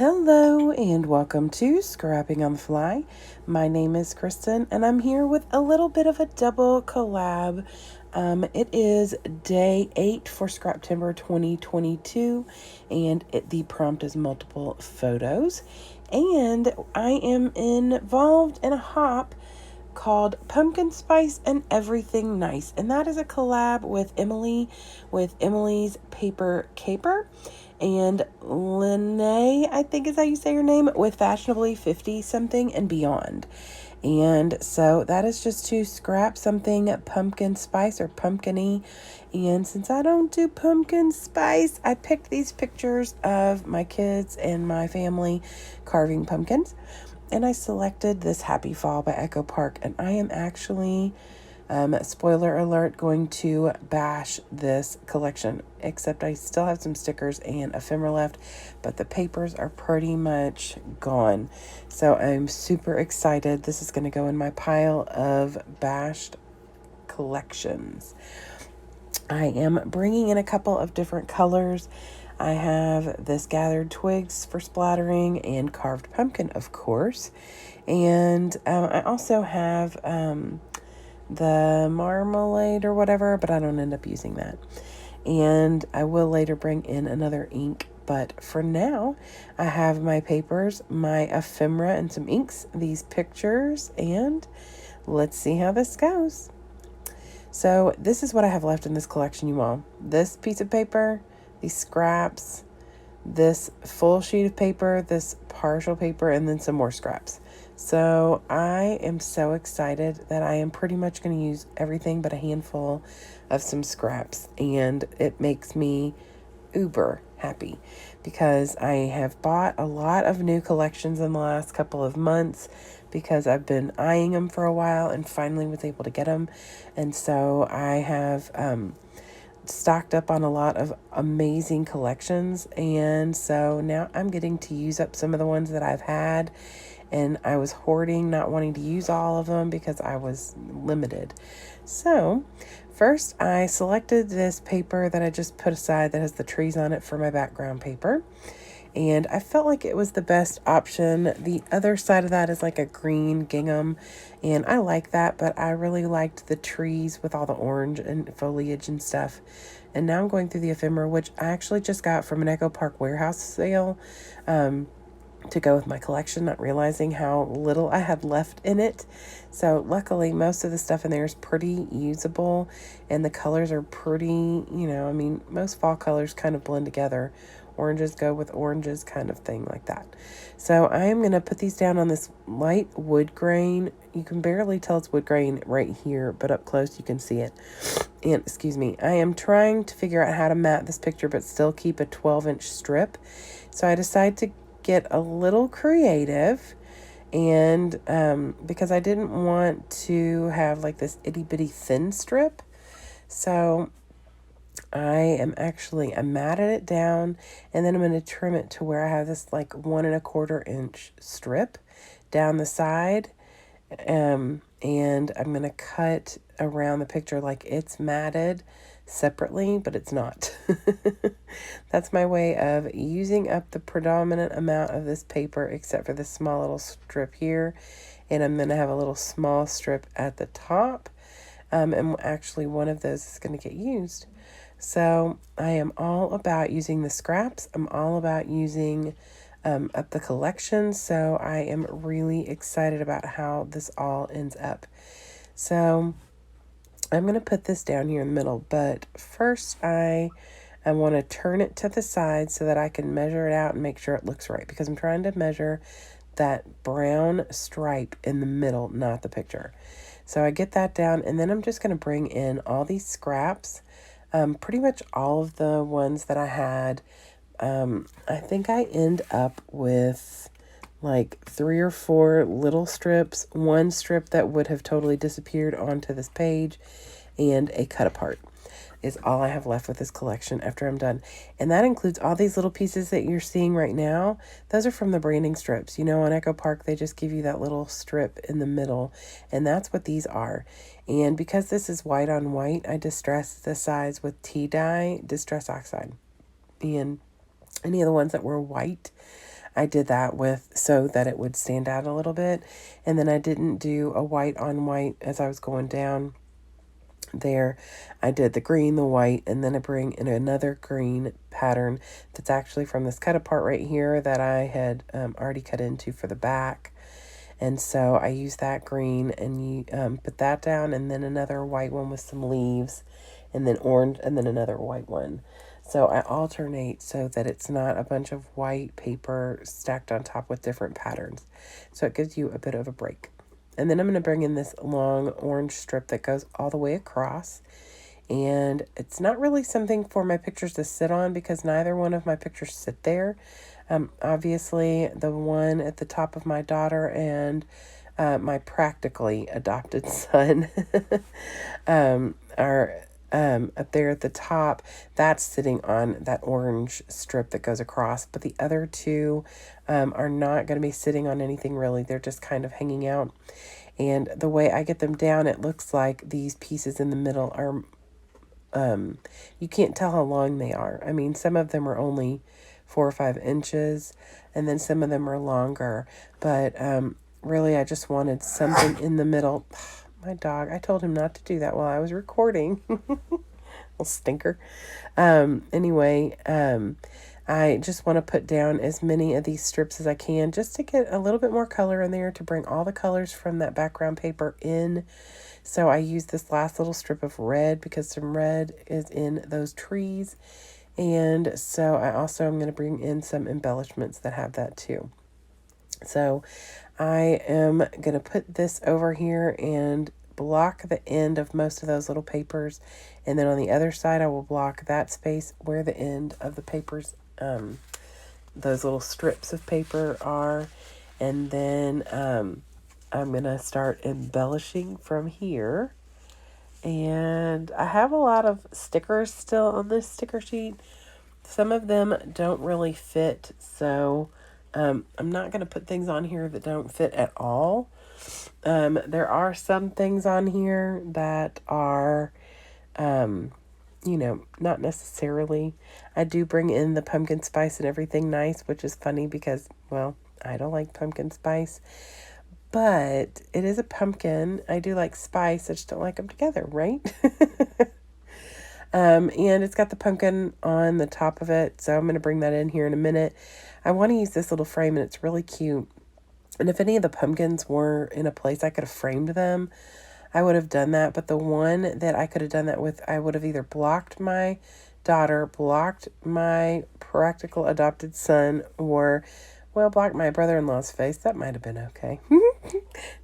Hello and welcome to Scrapping on the Fly. My name is Kristen and I'm here with a little bit of a double collab. It is day 8 for Scraptember 2022 and the prompt is multiple photos. And I am involved in a hop called Pumpkin Spice and Everything Nice. And that is a collab with Emily's Paper Caper and Lene, I think is how you say her name, with Fashionably 50 something and beyond. And so that is just to scrap something pumpkin spice or pumpkin-y. And since I don't do pumpkin spice, I picked these pictures of my kids and my family carving pumpkins. And I selected this Happy Fall by Echo Park. And I am actually, spoiler alert, going to bash this collection. Except I still have some stickers and ephemera left. But the papers are pretty much gone. So I'm super excited. This is going to go in my pile of bashed collections. I am bringing in a couple of different colors. I have this gathered twigs for splattering and carved pumpkin, of course. And I also have the marmalade or whatever, but I don't end up using that. And I will later bring in another ink. But for now, I have my papers, my ephemera, and some inks, these pictures, and let's see how this goes. So this is what I have left in this collection, you all. This piece of paper, these scraps, this full sheet of paper, this partial paper, and then some more scraps. So I am so excited that I am pretty much going to use everything but a handful of some scraps. And it makes me uber happy because I have bought a lot of new collections in the last couple of months because I've been eyeing them for a while and finally was able to get them. And so I have stocked up on a lot of amazing collections. And so now I'm getting to use up some of the ones that I've had. And I was hoarding, not wanting to use all of them because I was limited. So first I selected this paper that I just put aside that has the trees on it for my background paper. And I felt like it was the best option. The other side of that is like a green gingham, and I like that, but I really liked the trees with all the orange and foliage and stuff. And now I'm going through the ephemera, which I actually just got from an Echo Park warehouse sale to go with my collection, not realizing how little I had left in it. So luckily, most of the stuff in there is pretty usable, and the colors are pretty, most fall colors kind of blend together. Oranges go with oranges, kind of thing like that. So I am going to put these down on this light wood grain. You can barely tell it's wood grain right here, but up close you can see it. And excuse me, I am trying to figure out how to mat this picture but still keep a 12-inch strip. So I decided to get a little creative, and because I didn't want to have like this itty bitty thin strip. So I matted it down, and then I'm going to trim it to where I have this like 1.25-inch strip down the side. And I'm going to cut around the picture like it's matted separately, but it's not. That's my way of using up the predominant amount of this paper, except for this small little strip here. And I'm going to have a little small strip at the top. And actually one of those is going to get used. So I am all about using the scraps. I'm all about using up the collection. So I am really excited about how this all ends up. So I'm going to put this down here in the middle. But first I want to turn it to the side so that I can measure it out and make sure it looks right. Because I'm trying to measure that brown stripe in the middle, not the picture. So I get that down, and then I'm just going to bring in all these scraps. Pretty much all of the ones that I had. I think I end up with like 3 or 4 little strips, one strip that would have totally disappeared onto this page, and a cut apart is all I have left with this collection after I'm done. And that includes all these little pieces that you're seeing right now. Those are from the branding strips. On Echo Park, they just give you that little strip in the middle, and that's what these are. And because this is white on white, I distressed the sides with tea dye, Distress Oxide. And any of the ones that were white, I did that with so that it would stand out a little bit. And then I didn't do a white on white as I was going down there. I did the green, the white, and then I bring in another green pattern that's actually from this cut apart right here that I had already cut into for the back. And so I use that green and you put that down, and then another white one with some leaves, and then orange, and then another white one. So I alternate so that it's not a bunch of white paper stacked on top with different patterns. So it gives you a bit of a break. And then I'm going to bring in this long orange strip that goes all the way across. And it's not really something for my pictures to sit on because neither one of my pictures sit there. Obviously, the one at the top of my daughter and my practically adopted son are up there at the top. That's sitting on that orange strip that goes across. But the other two are not going to be sitting on anything really. They're just kind of hanging out. And the way I get them down, it looks like these pieces in the middle are, you can't tell how long they are. I mean, some of them are only 4 or 5 inches, and then some of them are longer. But really, I just wanted something in the middle. My dog, I told him not to do that while I was recording. Little stinker. Anyway, I just want to put down as many of these strips as I can just to get a little bit more color in there to bring all the colors from that background paper in. So I use this last little strip of red because some red is in those trees. And so I also am going to bring in some embellishments that have that too. So I am going to put this over here and block the end of most of those little papers. And then on the other side, I will block that space where the end of the papers, those little strips of paper are. And then I'm going to start embellishing from here. And I have a lot of stickers still on this sticker sheet. Some of them don't really fit, so I'm not going to put things on here that don't fit at all. There are some things on here that are, not necessarily. I do bring in the pumpkin spice and everything nice, which is funny because, well, I don't like pumpkin spice. But it is a pumpkin. I do like spice. I just don't like them together, right? And it's got the pumpkin on the top of it. So I'm going to bring that in here in a minute. I want to use this little frame, and it's really cute. And if any of the pumpkins were in a place I could have framed them, I would have done that. But the one that I could have done that with, I would have either blocked my daughter, blocked my practical adopted son, or, well, blocked my brother-in-law's face. That might have been okay.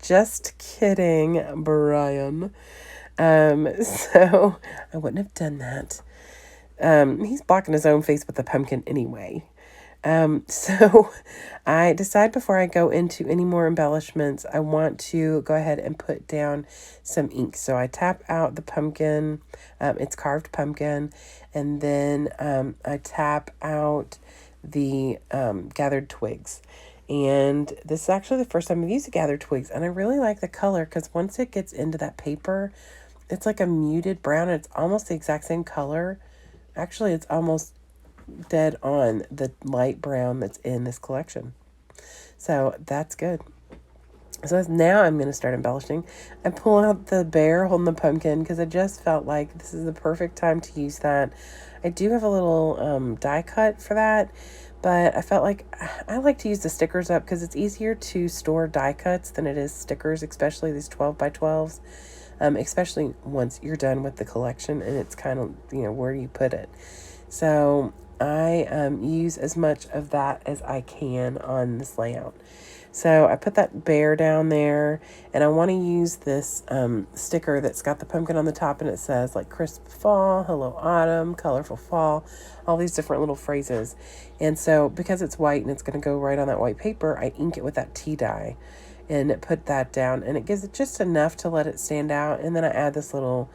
Just kidding, Brian. So I wouldn't have done that. He's blocking his own face with the pumpkin anyway. So I decide before I go into any more embellishments, I want to go ahead and put down some ink. So I tap out the pumpkin, it's carved pumpkin, and then I tap out the gathered twigs. And this is actually the first time I've used the gathered twigs, and I really like the color because once it gets into that paper, it's like a muted brown, and it's almost the exact same color. Actually, it's almost dead on the light brown that's in this collection. So that's good. So now I'm going to start embellishing. I pull out the bear holding the pumpkin because I just felt like this is the perfect time to use that. I do have a little die cut for that, but I felt like I like to use the stickers up because it's easier to store die cuts than it is stickers, especially these 12 by 12s, especially once you're done with the collection and it's kind of, where do you put it? So I use as much of that as I can on this layout. So I put that bear down there, and I want to use this sticker that's got the pumpkin on the top, and it says like crisp fall, hello autumn, colorful fall, all these different little phrases. And so because it's white and it's going to go right on that white paper, I ink it with that tea dye and put that down, and it gives it just enough to let it stand out. And then I add this little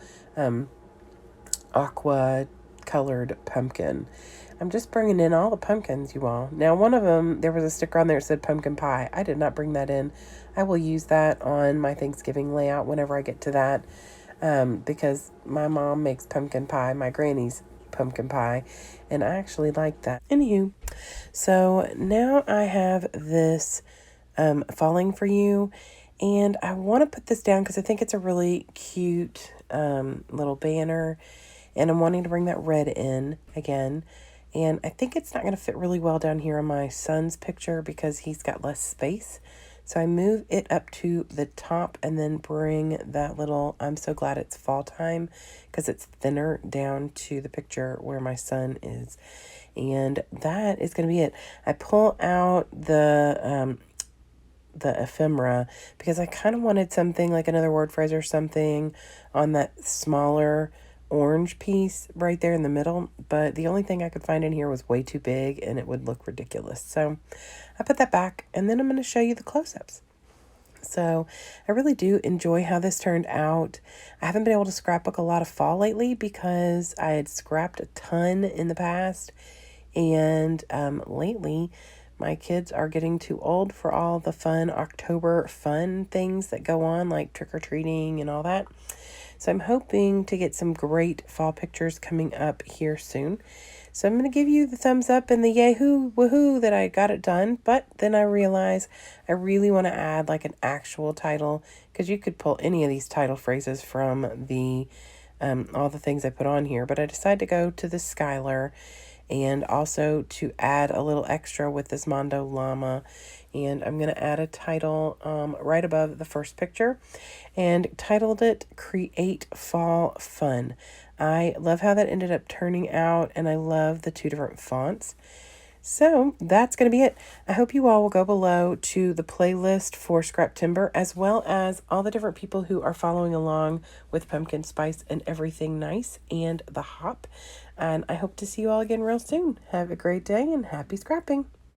aqua colored pumpkin. I'm just bringing in all the pumpkins, you all. Now, one of them, there was a sticker on there that said pumpkin pie. I did not bring that in. I will use that on my Thanksgiving layout whenever I get to that, because my mom makes pumpkin pie. My granny's pumpkin pie, and I actually like that. Anywho, so now I have this Falling for You, and I want to put this down because I think it's a really cute little banner, and I'm wanting to bring that red in again. And I think it's not going to fit really well down here on my son's picture because he's got less space. So I move it up to the top and then bring that little I'm so glad it's fall time because it's thinner down to the picture where my son is. And that is going to be it. I pull out the ephemera because I kind of wanted something like another word phrase or something on that smaller orange piece right there in the middle, but the only thing I could find in here was way too big and it would look ridiculous. So I put that back, and then I'm going to show you the close-ups. So I really do enjoy how this turned out. I haven't been able to scrapbook a lot of fall lately because I had scrapped a ton in the past, and lately my kids are getting too old for all the fun October fun things that go on, like trick-or-treating and all that. So I'm hoping to get some great fall pictures coming up here soon. So I'm going to give you the thumbs up and the yay-hoo, woohoo that I got it done. But then I realize I really want to add like an actual title, because you could pull any of these title phrases from the all the things I put on here. But I decided to go to the Skylar, and also to add a little extra with this Mondo Llama. And I'm going to add a title right above the first picture, and titled it Create Fall Fun. I love how that ended up turning out, and I love the two different fonts. So that's going to be it. I hope you all will go below to the playlist for Scrap Timber, as well as all the different people who are following along with Pumpkin Spice and Everything Nice and the Hop. And I hope to see you all again real soon. Have a great day and happy scrapping.